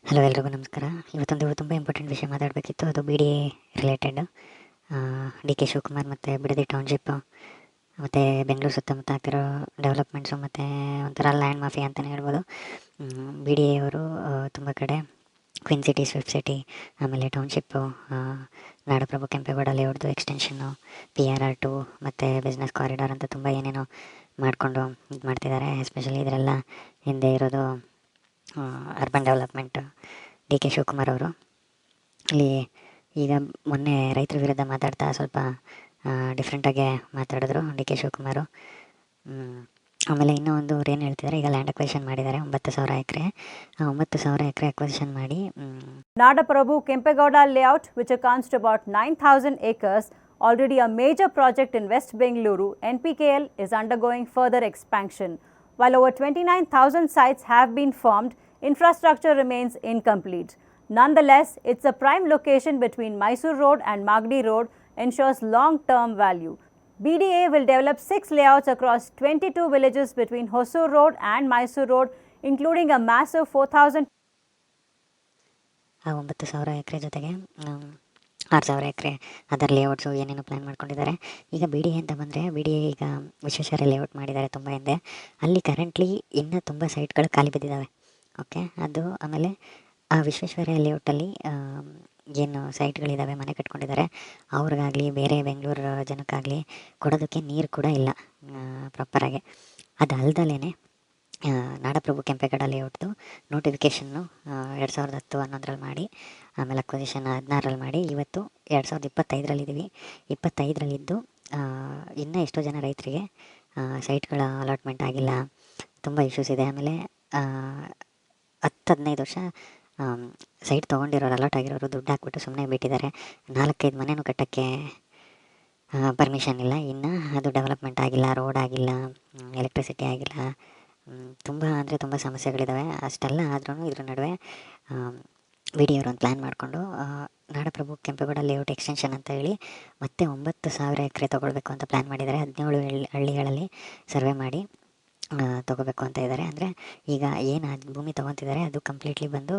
Hello ಎಲ್ರಿಗೂ ನಮಸ್ಕಾರ. ಇವತ್ತೊಂದು ತುಂಬ ಇಂಪಾರ್ಟೆಂಟ್ ವಿಷಯ ಮಾತಾಡಬೇಕಿತ್ತು. ಅದು B D A related. D K Shivakumar ಮತ್ತು ಬಿಡದಿ ಟೌನ್ಶಿಪ್ ಮತ್ತು ಬೆಂಗಳೂರು ಸುತ್ತಮುತ್ತ ಆಗ್ತಿರೋ ಡೆವಲಪ್ಮೆಂಟ್ಸು ಮತ್ತು ಒಂಥರ ಲ್ಯಾಂಡ್ ಮಾಫಿಯಾ ಅಂತಲೇ ಹೇಳ್ಬೋದು. ಬಿ ಡಿ ಎ ಅವರು ತುಂಬ ಕಡೆ ಕ್ವೀನ್ ಸಿಟಿ, ಸ್ವಿಫ್ಟ್ ಸಿಟಿ, ಆಮೇಲೆ ಟೌನ್ಶಿಪ್ಪು, ನಾಡಪ್ರಭು ಕೆಂಪೇಗೌಡ ಲೇಔಟ್ದು ಎಕ್ಸ್ಟೆನ್ಷನ್ನು, PRR2 ಮತ್ತು ಬಿಸ್ನೆಸ್ ಕಾರಿಡಾರ್ ಅಂತ ತುಂಬ ಏನೇನೋ ಮಾಡಿಕೊಂಡು ಇದು ಮಾಡ್ತಿದ್ದಾರೆ. ಎಸ್ಪೆಷಲಿ ಇದರೆಲ್ಲ ಹಿಂದೆ ಇರೋದು urban development D K Shivakumar ಅವರು. ಇಲ್ಲಿ ಈಗ ಮೊನ್ನೆ ರೈತರ ವಿರುದ್ಧ ಮಾತಾಡ್ತಾ ಸ್ವಲ್ಪ ಡಿಫ್ರೆಂಟಾಗೆ ಮಾತಾಡಿದ್ರು ಡಿ ಕೆ ಶಿವಕುಮಾರು. ಆಮೇಲೆ ಇನ್ನೂ ಒಂದು ಅವ್ರು ಏನು ಹೇಳ್ತಿದ್ದಾರೆ, ಈಗ ಲ್ಯಾಂಡ್ ಅಕ್ವಿಸಿಷನ್ ಮಾಡಿದ್ದಾರೆ 9,000 ಎಕರೆ. 9,000 ಎಕರೆ ಅಕ್ವಿಸಿಷನ್ ಮಾಡಿ Nadaprabhu Kempegowda layout, which accounts to about 9,000 acres, already a major project in West Bengaluru, NPKL is undergoing further expansion. While over 29,000 sites have been formed, infrastructure remains incomplete. Nonetheless, it's a prime location between Mysore Road and Magdi Road, ensures long-term value. BDA will develop 6 layouts across 22 villages between Hosur Road and Mysore Road, including a massive 4,000 ಆ 9,000 ಎಕರೆ ಜೊತೆಗೆ 6,000 ಎಕರೆ other layouts ಏನೇನು plan ಮಾಡ್ಕೊಂಡಿದ್ದಾರೆ. ಈಗ B D A ಅಂತ ಬಂದರೆ, B D A ಈಗ Vishweshwar layout ಮಾಡಿದ್ದಾರೆ ತುಂಬ ಹಿಂದೆ. ಅಲ್ಲಿ ಕರೆಂಟ್ಲಿ ಇನ್ನೂ ತುಂಬ ಸೈಟ್ಗಳು ಖಾಲಿ ಬಿದ್ದಿದ್ದಾವೆ. ಓಕೆ, ಅದು ಆಮೇಲೆ ಆ ವಿಶ್ವೇಶ್ವರ ಲೇಔಟಲ್ಲಿ ಏನು ಸೈಟ್ಗಳಿದ್ದಾವೆ, ಮನೆ ಕಟ್ಕೊಂಡಿದ್ದಾರೆ, ಅವ್ರಿಗಾಗಲಿ ಬೇರೆ ಬೆಂಗಳೂರು ಜನಕ್ಕಾಗಲಿ ಕೊಡೋದಕ್ಕೆ ನೀರು ಕೂಡ ಇಲ್ಲ ಪ್ರಾಪರಾಗಿ. ಅದು ಅಲ್ದಲೇ ನಾಡಪ್ರಭು ಕೆಂಪೇಗೌಡ ಲೇಔಟ್ದು ನೋಟಿಫಿಕೇಷನ್ನು 2010-11 ಮಾಡಿ, ಆಮೇಲೆ ಅಕ್ವಿಸಿಷನ್ 16 ಮಾಡಿ, ಇವತ್ತು 2025 25ರಲ್ಲಿದ್ದು ಇನ್ನೂ ಎಷ್ಟೋ ಜನ ರೈತರಿಗೆ ಸೈಟ್ಗಳ ಅಲಾಟ್ಮೆಂಟ್ ಆಗಿಲ್ಲ. ತುಂಬ ಇಶ್ಯೂಸ್ ಇದೆ. ಆಮೇಲೆ 10-15 ವರ್ಷ ಸೈಟ್ ತೊಗೊಂಡಿರೋರು, ಅಲಾಟ್ ಆಗಿರೋರು ದುಡ್ಡು ಹಾಕ್ಬಿಟ್ಟು ಸುಮ್ಮನೆ ಬಿಟ್ಟಿದ್ದಾರೆ. 4-5 ಮನೆಯೂ ಕಟ್ಟೋಕ್ಕೆ ಪರ್ಮಿಷನ್ ಇಲ್ಲ. ಇನ್ನು ಅದು ಡೆವಲಪ್ಮೆಂಟ್ ಆಗಿಲ್ಲ, ರೋಡ್ ಆಗಿಲ್ಲ, ಎಲೆಕ್ಟ್ರಿಸಿಟಿ ಆಗಿಲ್ಲ. ತುಂಬ ಅಂದರೆ ತುಂಬ ಸಮಸ್ಯೆಗಳಿದ್ದಾವೆ. ಅಷ್ಟೆಲ್ಲ ಆದ್ರೂ ಇದ್ರ ನಡುವೆ ಬಿ ಡಿ ಅವರು ಒಂದು ಪ್ಲ್ಯಾನ್ ಮಾಡಿಕೊಂಡು ನಾಡಪ್ರಭು ಕೆಂಪೇಗೌಡ ಲೇಔಟ್ ಎಕ್ಸ್ಟೆನ್ಷನ್ ಅಂತ ಹೇಳಿ ಮತ್ತೆ 9,000 ಎಕರೆ ತೊಗೊಳ್ಬೇಕು ಅಂತ ಪ್ಲ್ಯಾನ್ ಮಾಡಿದ್ದಾರೆ. 17 ಹಳ್ಳಿಗಳಲ್ಲಿ ಸರ್ವೆ ಮಾಡಿ ತೊಗೋಬೇಕು ಅಂತ ಇದ್ದಾರೆ. ಅಂದರೆ ಈಗ ಏನು ಭೂಮಿ ತೊಗೊತಿದ್ದಾರೆ ಅದು ಕಂಪ್ಲೀಟ್ಲಿ ಬಂದು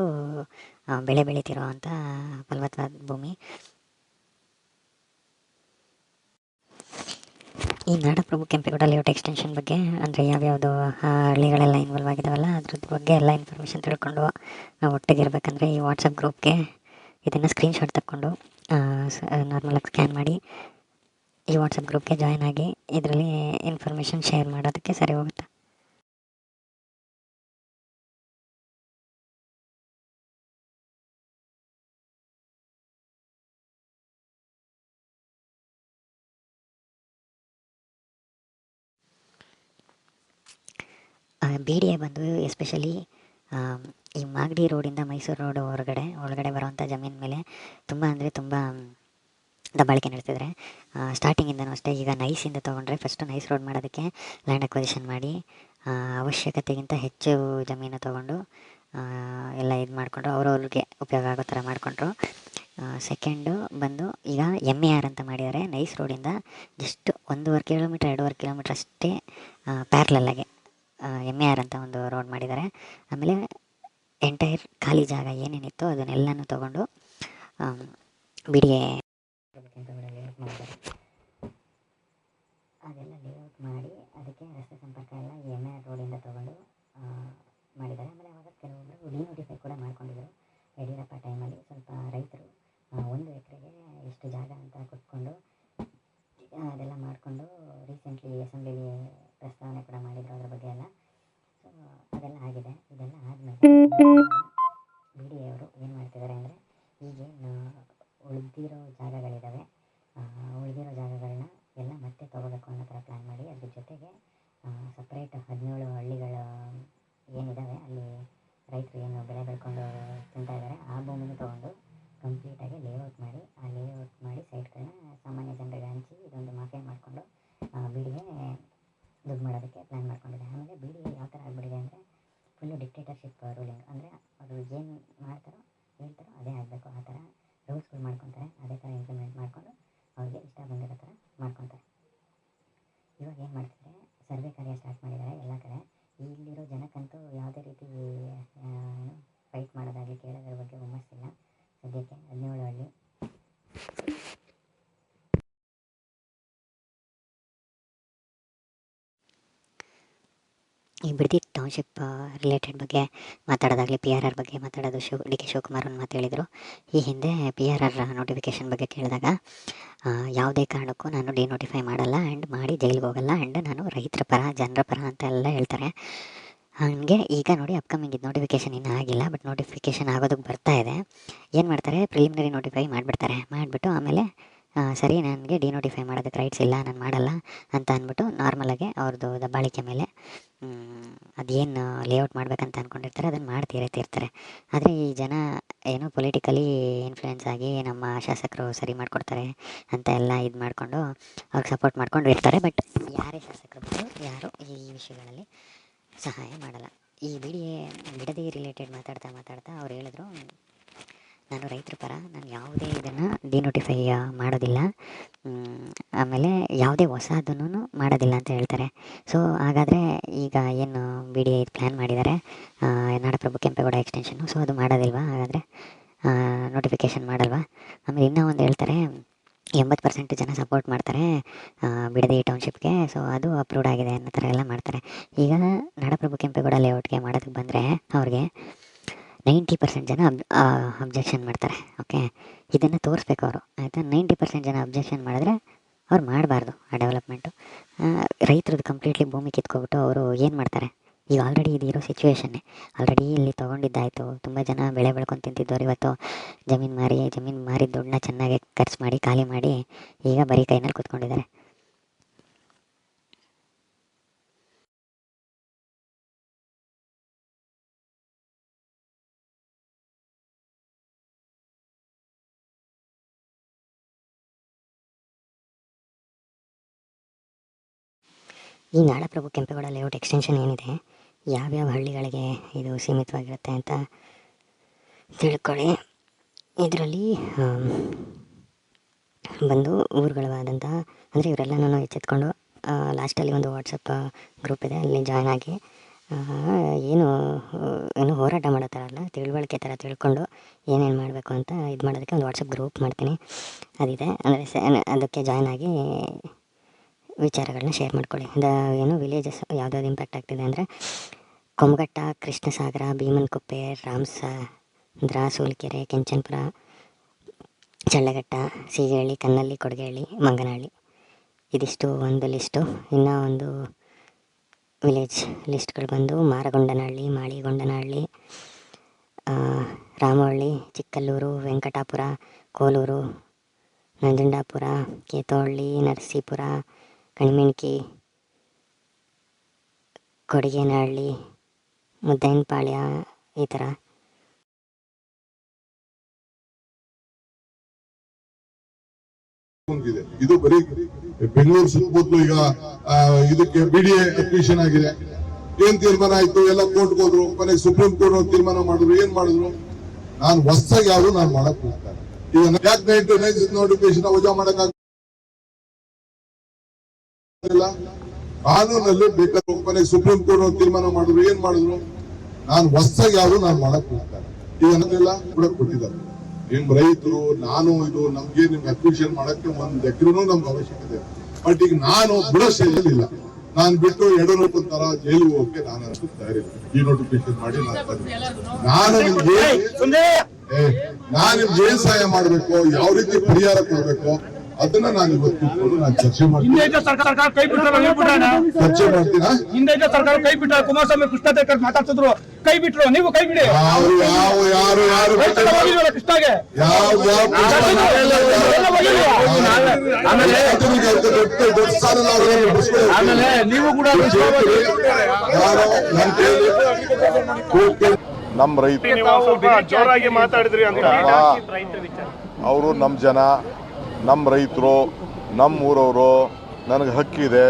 ಬೆಳೆ ಬೆಳೀತಿರೋ ಅಂಥ ಫಲವತ್ತಾದ ಭೂಮಿ. ಈ ನಾಡಪ್ರಭು ಕೆಂಪೇಗೌಡ ಲೇಔಟ್ ಎಕ್ಸ್ಟೆನ್ಷನ್ ಬಗ್ಗೆ ಅಂದರೆ ಯಾವ್ಯಾವುದು ಹಳ್ಳಿಗಳೆಲ್ಲ ಇನ್ವಾಲ್ವ್ ಆಗಿದ್ದಾವಲ್ಲ ಅದ್ರದ್ದು ಬಗ್ಗೆ ಎಲ್ಲ ಇನ್ಫಾರ್ಮೇಷನ್ ತಿಳ್ಕೊಂಡು ನಾವು ಒಟ್ಟಿಗಿರ್ಬೇಕಂದ್ರೆ ಈ ವಾಟ್ಸಪ್ ಗ್ರೂಪ್ಗೆ ಇದನ್ನು ಸ್ಕ್ರೀನ್ಶಾಟ್ ತಕ್ಕೊಂಡು ನಾರ್ಮಲಾಗಿ ಸ್ಕ್ಯಾನ್ ಮಾಡಿ ಈ ವಾಟ್ಸಪ್ ಗ್ರೂಪ್ಗೆ ಜಾಯ್ನ್ ಆಗಿ ಇದರಲ್ಲಿ ಇನ್ಫಾರ್ಮೇಷನ್ ಶೇರ್ ಮಾಡೋದಕ್ಕೆ ಸರಿ ಹೋಗುತ್ತೆ. ಬಿ ಡಿ ಎ ಬಂದು ಎಸ್ಪೆಷಲಿ ಈ ಮಾಗಡಿ ರೋಡಿಂದ ಮೈಸೂರು ರೋಡ್ ಒಳಗಡೆ ಬರೋವಂಥ ಜಮೀನು ಮೇಲೆ ತುಂಬ ಅಂದರೆ ತುಂಬ ದಬ್ಬಾಳಿಕೆ ನಡೆಸಿದರೆ. ಸ್ಟಾರ್ಟಿಂಗಿಂದನೂ ಅಷ್ಟೇ. ಈಗ ನೈಸಿಂದ ತೊಗೊಂಡ್ರೆ ಫಸ್ಟು ನೈಸ್ ರೋಡ್ ಮಾಡೋದಕ್ಕೆ ಲ್ಯಾಂಡ್ ಅಕ್ವಿಸಿಷನ್ ಮಾಡಿ ಅವಶ್ಯಕತೆಗಿಂತ ಹೆಚ್ಚು ಜಮೀನು ತೊಗೊಂಡು ಎಲ್ಲ ಇದು ಮಾಡಿಕೊಂಡು ಅವ್ರವ್ರಿಗೆ ಉಪಯೋಗ ಆಗೋ ಥರ ಮಾಡಿಕೊಂಡ್ರು. ಸೆಕೆಂಡು ಬಂದು ಈಗ MER ಅಂತ ಮಾಡಿದ್ದಾರೆ. ನೈಸ್ ರೋಡಿಂದ ಜಸ್ಟ್ 1.5 ಕಿಲೋಮೀಟ್ರ್ 2.5 ಕಿಲೋಮೀಟ್ರ್ ಅಷ್ಟೇ ಪ್ಯಾರ್ಲಲ್ಲಾಗೆ MER ಅಂತ ಒಂದು ರೋಡ್ ಮಾಡಿದ್ದಾರೆ. ಆಮೇಲೆ ಎಂಟೈರ್ ಖಾಲಿ ಜಾಗ ಏನೇನಿತ್ತು ಅದನ್ನೆಲ್ಲನೂ ತೊಗೊಂಡು ಬಿ ಡಿ ಎ ಅದೆಲ್ಲ ಲೇಔಟ್ ಮಾಡಿ ಅದಕ್ಕೆ ರಸ್ತೆ ಸಂಪರ್ಕ ಎಲ್ಲ MER ರೋಡಿಂದ ತೊಗೊಂಡು ಮಾಡಿದ್ದಾರೆ. ಆಮೇಲೆ ಅವಾಗ ಕೆಲವೊಬ್ಬರು ಡಿನೋಟಿಫೈ ಕೂಡ ಮಾಡ್ಕೊಂಡಿದ್ರು. ಯಡಿಯೂರಪ್ಪ ಟೈಮಲ್ಲಿ ಸ್ವಲ್ಪ ರೈತರು 1 ಎಕರೆಗೆ ಇಷ್ಟು ಜಾಗ ಅಂತ ಕೊಟ್ಕೊಂಡು ಅದೆಲ್ಲ ಮಾಡಿಕೊಂಡು ರೀಸೆಂಟ್ಲಿ ಅಸೆಂಬ್ಲಿಲಿ ಪ್ರಸ್ತಾವನೆ ಕೂಡ ಮಾಡಿದರು ಅದ್ರ ಬಗ್ಗೆ ಎಲ್ಲ. ಸೊ ಅದೆಲ್ಲ ಆಗಿದೆ. ಇದೆಲ್ಲ ಆದಮೇಲೆ ಬಿ ಡಿ ಎ ಅವರು ಏನು ಮಾಡ್ತಿದ್ದಾರೆ ಅಂದರೆ, ಈಗೇನು ಉಳಿದಿರೋ ಜಾಗಗಳಿದ್ದಾವೆ, ಉಳಿದಿರೋ ಜಾಗಗಳನ್ನ ಎಲ್ಲ ಮತ್ತೆ ತೊಗೋಬೇಕು ಅನ್ನೋ ಥರ ಪ್ಲ್ಯಾನ್ ಮಾಡಿ, ಅದ್ರ ಜೊತೆಗೆ ಸಪ್ರೇಟ್ 17 ಹಳ್ಳಿಗಳು ಏನಿದ್ದಾವೆ ಅಲ್ಲಿ ರೈತರು ಏನು ಬೆಳೆ ಬೆಳ್ಕೊಂಡು ತಿಂತಾ ಇದ್ದಾರೆ ಆ ಭೂಮಿನೂ ತೊಗೊಂಡು ಕಂಪ್ಲೀಟಾಗಿ ಲೇಔಟ್ ಮಾಡಿ ಸೈಟ್ಗಳನ್ನ ಸಾಮಾನ್ಯ ಜನರಿಗೆ ಹಂಚಿ ಇದೊಂದು ಮಾಫಿಯಾ ಮಾಡಿಕೊಂಡು ಬಿ ಡಿ ಎ ದುಡ್ಡು ಮಾಡೋದಕ್ಕೆ ಪ್ಲ್ಯಾನ್ ಮಾಡ್ಕೊಂಡಿದೆ. ಆಮೇಲೆ ಬಿ ಡಿ ಎ ಯಾವ ಥರ ಆಗಿಬಿಟ್ಟಿದೆ ಅಂದರೆ ಫುಲ್ಲು ಡಿಕ್ಟೇಟರ್ಶಿಪ್ ರೂಲಿಂಗ್. ಅಂದರೆ ಅವರು ಏನು ಹೇಳ್ತಾರೋ ಅದೇ ಆಗಬೇಕು, ಆ ಥರ ರೂಲ್ಸ್ಗಳು ಮಾಡ್ಕೊತಾರೆ. ಅದೇ ಥರ ಇಂಪ್ಲಿಮೆಂಟ್ ಮಾಡಿಕೊಂಡು ಅವ್ರಿಗೆ ಇಷ್ಟ ಬಂದಿರೋ ಥರ ಮಾಡ್ಕೊತಾರೆ. ಇವಾಗ ಏನು ಮಾಡ್ತಿದ್ದಾರೆ, ಸರ್ವೆ ಕಾರ್ಯ ಸ್ಟಾರ್ಟ್ ಮಾಡಿದ್ದಾರೆ ಎಲ್ಲ ಕಡೆ. ಇಲ್ಲಿರೋ ಜನಕ್ಕಂತೂ ಯಾವುದೇ ರೀತಿ ಫೈಟ್ ಮಾಡೋದಾಗಲಿ ಆದರೆ ಕೇಳೋದ್ರ ಬಗ್ಗೆ ಹುಮ್ಮಸ್ಸಿಲ್ಲ ಸದ್ಯಕ್ಕೆ. 17 ಹಳ್ಳಿ. ಈ ಬಿಡದಿ ಟೌನ್ಶಿಪ್ ರಿಲೇಟೆಡ್ ಬಗ್ಗೆ ಮಾತಾಡೋದಾಗಲಿ PRR ಬಗ್ಗೆ ಮಾತಾಡೋದು ಡಿ ಕೆ ಶಿವಕುಮಾರ್ ಒಂದು ಮಾತು ಹೇಳಿದರು. ಈ ಹಿಂದೆ PRR ನೋಟಿಫಿಕೇಷನ್ ಬಗ್ಗೆ ಕೇಳಿದಾಗ ಯಾವುದೇ ಕಾರಣಕ್ಕೂ ನಾನು ಡಿನೋಟಿಫೈ ಮಾಡಲ್ಲ ಆ್ಯಂಡ್ ಮಾಡಿ ಜೈಲಿಗೆ ಹೋಗಲ್ಲ ಆ್ಯಂಡ್ ನಾನು ರೈತರ ಪರ ಜನರ ಪರ ಅಂತ ಎಲ್ಲ ಹೇಳ್ತಾರೆ. ಹಾಗೆ ಈಗ ನೋಡಿ ಅಪ್ಕಮಿಂಗ್ ಇದು ನೋಟಿಫಿಕೇಷನ್ ಇನ್ನೂ ಆಗಿಲ್ಲ, ಬಟ್ ನೋಟಿಫಿಕೇಷನ್ ಆಗೋದಕ್ಕೆ ಬರ್ತಾ ಇದೆ. ಏನು ಮಾಡ್ತಾರೆ, ಪ್ರಿಲಿಮಿನರಿ ನೋಟಿಫೈ ಮಾಡಿಬಿಡ್ತಾರೆ. ಮಾಡಿಬಿಟ್ಟು ಆಮೇಲೆ ಸರಿ ನನಗೆ ಡಿನೋಟಿಫೈ ಮಾಡೋದಕ್ಕೆ ರೈಟ್ಸ್ ಇಲ್ಲ, ನಾನು ಮಾಡಲ್ಲ ಅಂತ ಅಂದ್ಬಿಟ್ಟು ನಾರ್ಮಲಾಗೆ ಅವ್ರದ್ದು ದಬ್ಬಾಳಿಕೆ ಮೇಲೆ ಅದೇನು ಲೇಔಟ್ ಮಾಡ್ಬೇಕಂತ ಅಂದ್ಕೊಂಡಿರ್ತಾರೆ ಅದನ್ನು ಮಾಡ್ತಿರ್ತಾರೆ. ಆದರೆ ಈ ಜನ ಏನೋ ಪೊಲಿಟಿಕಲಿ ಇನ್ಫ್ಲೂಯೆನ್ಸ್ ಆಗಿ ನಮ್ಮ ಶಾಸಕರು ಸರಿ ಮಾಡಿಕೊಡ್ತಾರೆ ಅಂತ ಎಲ್ಲ ಇದು ಮಾಡಿಕೊಂಡು ಅವ್ರಿಗೆ ಸಪೋರ್ಟ್ ಮಾಡ್ಕೊಂಡು ಇರ್ತಾರೆ. ಬಟ್ ಯಾರೇ ಶಾಸಕರು ಬಂದರೂ ಯಾರೂ ಈ ವಿಷಯಗಳಲ್ಲಿ ಸಹಾಯ ಮಾಡಲ್ಲ. ಈ ಬಿಡದಿ ರಿಲೇಟೆಡ್ ಮಾತಾಡ್ತಾ ಅವ್ರು ಹೇಳಿದ್ರು, ನಾನು ರೈತರ ಪರ, ನಾನು ಯಾವುದೇ ಇದನ್ನು ಡಿನೋಟಿಫೈ ಮಾಡೋದಿಲ್ಲ, ಆಮೇಲೆ ಯಾವುದೇ ಹೊಸದನ್ನು ಮಾಡೋದಿಲ್ಲ ಅಂತ ಹೇಳ್ತಾರೆ. ಸೊ ಹಾಗಾದರೆ ಈಗ ಏನು BDA ಪ್ಲ್ಯಾನ್ ಮಾಡಿದ್ದಾರೆ ನಾಡಪ್ರಭು ಕೆಂಪೇಗೌಡ ಎಕ್ಸ್ಟೆನ್ಷನ್ನು, ಸೊ ಅದು ಮಾಡೋದಿಲ್ವಾ? ಹಾಗಾದರೆ ನೋಟಿಫಿಕೇಷನ್ ಮಾಡಲ್ವಾ? ಆಮೇಲೆ ಇನ್ನೂ ಒಂದು ಹೇಳ್ತಾರೆ, 80% ಜನ ಸಪೋರ್ಟ್ ಮಾಡ್ತಾರೆ ಬಿಡದಿ ಟೌನ್ಶಿಪ್ಗೆ, ಸೊ ಅದು ಅಪ್ರೂವ್ಡ್ ಆಗಿದೆ ಅನ್ನೋ ಥರ ಎಲ್ಲ ಮಾಡ್ತಾರೆ. ಈಗ ನಾಡಪ್ರಭು ಕೆಂಪೇಗೌಡ ಲೇಔಟ್ಗೆ ಮಾಡೋದಕ್ಕೆ ಬಂದರೆ ಅವ್ರಿಗೆ 90% ಜನ ಅಬ್ಜೆಕ್ಷನ್ ಮಾಡ್ತಾರೆ. ಓಕೆ, ಇದನ್ನು ತೋರಿಸ್ಬೇಕು ಅವರು, ಆಯಿತಾ? 90% ಜನ ಅಬ್ಜೆಕ್ಷನ್ ಮಾಡಿದ್ರೆ ಅವ್ರು ಮಾಡಬಾರ್ದು ಆ ಡೆವಲಪ್ಮೆಂಟು. ರೈತರದ್ದು ಕಂಪ್ಲೀಟ್ಲಿ ಭೂಮಿ ಕಿತ್ಕೊಬಿಟ್ಟು ಅವರು ಏನು ಮಾಡ್ತಾರೆ? ಈಗ ಆಲ್ರೆಡಿ ಇದಿರೋ ಸಿಚುವೇಷನ್ನೇ, ಆಲ್ರೆಡಿ ಇಲ್ಲಿ ತೊಗೊಂಡಿದ್ದಾಯಿತು. ತುಂಬ ಜನ ಬೆಳೆ ಬೆಳ್ಕೊಂಡು ತಿಂತಿದ್ದವ್ರು ಇವತ್ತು ಜಮೀನು ಮಾರಿ ದುಡ್ಡನ್ನ ಚೆನ್ನಾಗಿ ಖರ್ಚು ಮಾಡಿ ಖಾಲಿ ಮಾಡಿ ಈಗ ಬರೀ ಕೈನಲ್ಲಿ ಕೂತ್ಕೊಂಡಿದ್ದಾರೆ. ಈ ನಾಡಪ್ರಭು ಕೆಂಪೇಗೌಡ ಲೇಔಟ್ ಎಕ್ಸ್ಟೆನ್ಷನ್ ಏನಿದೆ, ಯಾವ್ಯಾವ ಹಳ್ಳಿಗಳಿಗೆ ಇದು ಸೀಮಿತವಾಗಿರುತ್ತೆ ಅಂತ ತಿಳ್ಕೊಳ್ಳಿ. ಇದರಲ್ಲಿ ಬಂದು ಊರುಗಳವಾದಂಥ, ಅಂದರೆ ಇವರೆಲ್ಲನೂ ಎಚ್ಚೆತ್ಕೊಂಡು ಲಾಸ್ಟಲ್ಲಿ ಒಂದು ವಾಟ್ಸಪ್ ಗ್ರೂಪ್ ಇದೆ, ಅಲ್ಲಿ ಜಾಯ್ನ್ ಆಗಿ ಏನು ಹೋರಾಟ ಮಾಡೋ ಥರ ಅಲ್ಲ, ತಿಳುವಳಿಕೆ ಥರ ತಿಳ್ಕೊಂಡು ಏನೇನು ಮಾಡಬೇಕು ಅಂತ ಇದು ಮಾಡೋದಕ್ಕೆ ಒಂದು ವಾಟ್ಸಪ್ ಗ್ರೂಪ್ ಮಾಡ್ತೀನಿ, ಅದಿದೆ. ಅಂದರೆ ಅದಕ್ಕೆ ಜಾಯ್ನ್ ಆಗಿ ವಿಚಾರಗಳನ್ನ ಶೇರ್ ಮಾಡ್ಕೊಳ್ಳಿ. ವಿಲೇಜಸ್ ಯಾವುದಾದ್ರು ಇಂಪ್ಯಾಕ್ಟ್ ಆಗ್ತಿದೆ ಅಂದರೆ ಕೊಮಘಟ್ಟ, ಕೃಷ್ಣಸಾಗರ, ಭೀಮನಕೊಪ್ಪೆ, ರಾಮಸಂದ್ರ, ಸೂಲಿಕೆರೆ, ಕೆಂಚನಪುರ, ಚಳ್ಳಘಟ್ಟ, ಸೀಗೆಹಳ್ಳಿ, ಕನ್ನಳ್ಳಿ, ಕೊಡಗೇಹಳ್ಳಿ, ಮಂಗನಹಳ್ಳಿ. ಇದಿಷ್ಟು ಒಂದು ಲಿಸ್ಟು. ಇನ್ನೂ ಒಂದು ವಿಲೇಜ್ ಲಿಸ್ಟ್ಗಳು ಬಂದು ಮಾರಗೊಂಡನಹಳ್ಳಿ, ಮಾಳಿಗೊಂಡನಹಳ್ಳಿ, ರಾಮವಳ್ಳಿ, ಚಿಕ್ಕಲ್ಲೂರು, ವೆಂಕಟಾಪುರ, ಕೋಲೂರು, ನಂಜುಂಡಾಪುರ, ಕೇತೋಹಳ್ಳಿ, ನರಸೀಪುರ, ಕಣಿಮೆಣಕಿ, ಕೊಡಿಗೇನಹಳ್ಳಿ, ಮುದ್ದೈನಪಾಳ್ಯ, ಈ ಥರ. ಇದು ಬರೀ ಬೆಂಗಳೂರು ಸುತ್ತಮುತ್ತಲು ಈಗ ಇದಕ್ಕೆ BDA ಅಡ್ಮಿಷನ್ ಆಗಿದೆ. ಏನ್ ತೀರ್ಮಾನ ಆಯ್ತು? ಎಲ್ಲ ಕೋರ್ಟ್ಗೆ ಹೋದ್ರು, ಕೊನೆಗೆ ಸುಪ್ರೀಂ ಕೋರ್ಟ್ ತೀರ್ಮಾನ ಮಾಡಿದ್ರು. ಏನ್ ಮಾಡಿದ್ರು? ನಾನು ಹೊಸದಾಗಿ ಯಾರು ನಾನು ಮಾಡಕ್ ಹೋಗ್ತಾರೆ. ಈಗ ಯಾಕೆ ನೋಟಿಫಿಕೇಶನ್ ವಜಾ ಮಾಡಕ್ ಕಾನೂನಲ್ಲಿ ಬೇಕಾದ್ರೆ ಕೊನೆಗೆ ಸುಪ್ರೀಂ ಕೋರ್ಟ್ ತೀರ್ಮಾನ ಮಾಡಿದ್ರು. ಏನ್ ಮಾಡಿದ್ರು? ನಾನು ಹೊಸದಾಗಿ ಯಾರು ನಾನು ಮಾಡಕ್ ಹೋಗ್ತಾರೆ. ಈಗ ಕೂಡ ಕೊಟ್ಟಿದ್ದಾರೆ. ನಿಮ್ ರೈತರು ನಾನು ಇದು ನಿಮ್ಗೆ ಅಡ್ಮಿಷನ್ ಮಾಡಕ್ಕೆ 1 ಎಕರೆನೂ ನಮ್ಗೆ ಅವಶ್ಯಕತೆ. ಬಟ್ ಈಗ ನಾನು ಬಿಡೋ ಶೈಲಿಲ್ಲ. ನಾನು ಬಿಟ್ಟು ಯಡಿಯೂರಪ್ಪ ತರ ಜೈಲಿಗೆ ಹೋಗಕ್ಕೆ ನಾನು ತಯಾರಿಲ್ಲ. ಈ ನೋಟಿಫಿಕೇಶನ್ ಮಾಡಿ ನಾನು ನಿಮ್ಗೆ ಏನ್ ಸಹಾಯ ಮಾಡ್ಬೇಕು, ಯಾವ ರೀತಿ ಪರಿಹಾರ ಕೊಡ್ಬೇಕು ಅದನ್ನ ನಾನು ಇವತ್ತು ಕೂತ್ಕೊಂಡು ನಾನು ಚರ್ಚೆ ಮಾಡ್ತೀನಿ. ಚರ್ಚೆ ಮಾಡ್ತೀನ. ಹಿಂದೆ ಸರ್ಕಾರ ಕೈ ಬಿಟ್ಟ ಕುಮಾರಸ್ವಾಮಿ ಕೃಷ್ಣ ದೇಕರ್ ಮಾತಾಡ್ತಿದ್ರು, ಕೈ ಬಿಟ್ರು, ನೀವು ಕೈ ಬಿಡಿ. ಯಾರು ಕೃಷ್ಣಗೆ ಆಮೇಲೆ ನೀವು ಕೂಡ ನಮ್ಮ ರೈತರು ಜೋರಾಗಿ ಮಾತಾಡಿದ್ರಿ ಅಂತ. ಅವರು ನಮ್ಮ ಜನ, ನಮ್ಮ ರೈತರು, ನಮ್ಮ ಊರವರು, ನನಗೆ ಹಕ್ಕಿದೆ.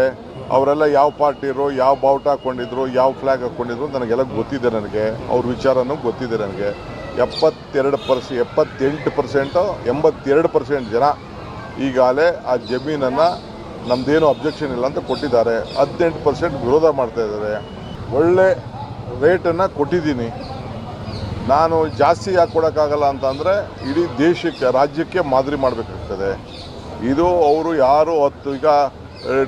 ಅವರೆಲ್ಲ ಯಾವ ಪಾರ್ಟಿರು, ಯಾವ ಬಾವುಟ ಹಾಕ್ಕೊಂಡಿದ್ರು, ಯಾವ ಫ್ಲ್ಯಾಗ್ ಹಾಕ್ಕೊಂಡಿದ್ರು ನನಗೆಲ್ಲ ಗೊತ್ತಿದೆ. ನನಗೆ ಅವ್ರ ವಿಚಾರನೂ ಗೊತ್ತಿದೆ. ನನಗೆ 82% ಜನ ಈಗಾಗಲೇ ಆ ಜಮೀನನ್ನು ನಮ್ಮದೇನು ಅಬ್ಜೆಕ್ಷನ್ ಇಲ್ಲ ಅಂತ ಕೊಟ್ಟಿದ್ದಾರೆ. 18% ವಿರೋಧ ಮಾಡ್ತಾಯಿದ್ದಾರೆ. ಒಳ್ಳೆ ರೇಟನ್ನು ಕೊಟ್ಟಿದ್ದೀನಿ. ನಾನು ಜಾಸ್ತಿ ಯಾಕೆ ಕೊಡೋಕ್ಕಾಗಲ್ಲ ಅಂತಂದರೆ ಇಡೀ ದೇಶಕ್ಕೆ ರಾಜ್ಯಕ್ಕೆ ಮಾದರಿ ಮಾಡಬೇಕಾಗ್ತದೆ. ಇದು ಅವರು ಯಾರು 10 ಈಗ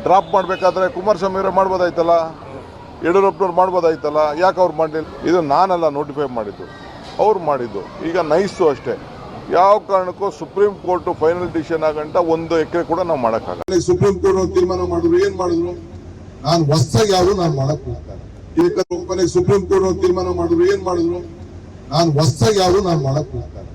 ಡ್ರಾಪ್ ಮಾಡಬೇಕಾದ್ರೆ ಕುಮಾರಸ್ವಾಮಿ ಅವರೇ ಮಾಡ್ಬೋದಾಯ್ತಲ್ಲ, ಯಡಿಯೂರಪ್ಪನವ್ರು ಮಾಡ್ಬೋದಾಯ್ತಲ್ಲ, ಯಾಕೆ ಅವ್ರು ಮಾಡಲಿಲ್ಲ? ಇದು ನಾನಲ್ಲ ನೋಟಿಫೈ ಮಾಡಿದ್ದು, ಅವ್ರು ಮಾಡಿದ್ದು. ಈಗ ನೈಸು ಅಷ್ಟೇ. ಯಾವ ಕಾರಣಕ್ಕೂ ಸುಪ್ರೀಂ ಕೋರ್ಟು ಫೈನಲ್ ಡಿಸಿಷನ್ ಆಗಂಟ 1 ಎಕರೆ ಕೂಡ ನಾವು ಮಾಡೋಕ್ಕಾಗಲ್ಲ. ಸುಪ್ರೀಂ ಕೋರ್ಟ್ ತೀರ್ಮಾನ ಮಾಡಿದ್ರು, ಏನ್ ಮಾಡಿದ್ರು? ನಾನು ಹೊಸದಾಗಿ ಯಾರು ನಾನು ಮಾಡಕ್ ಹೋಗ್ತಾರೆ. ಈಗ ಸುಪ್ರೀಂ ಕೋರ್ಟ್ ತೀರ್ಮಾನ ಮಾಡಿದ್ರು, ಏನ್ ಮಾಡಿದ್ರು? ನಾನು ಹೊಸದಾಗಿ ಯಾರು ನಾನು ಮಾಡಕ್ ಹೋಗ್ತಾರೆ.